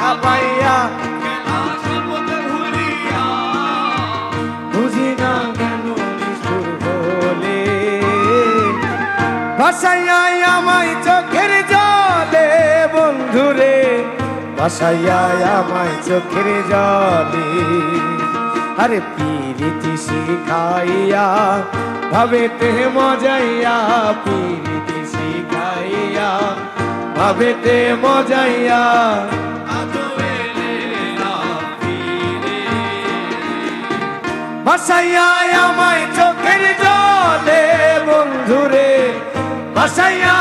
দেখা পাইয়া বুঝি না কেন নিষ্ঠুর হলে ভাসাইয়া আমায় চোখের জলে বন্ধুরে ভাসাইয়া আমায় চোখের জলে আরে পীরিতি শিখাইয়া ভাবেতে মজাইয়া পীরিতি শিখাইয়া ভাবেতে মজাইয়া ভাসাইয়া আমায় চোখের জলে বন্ধুরে ভাসাইয়া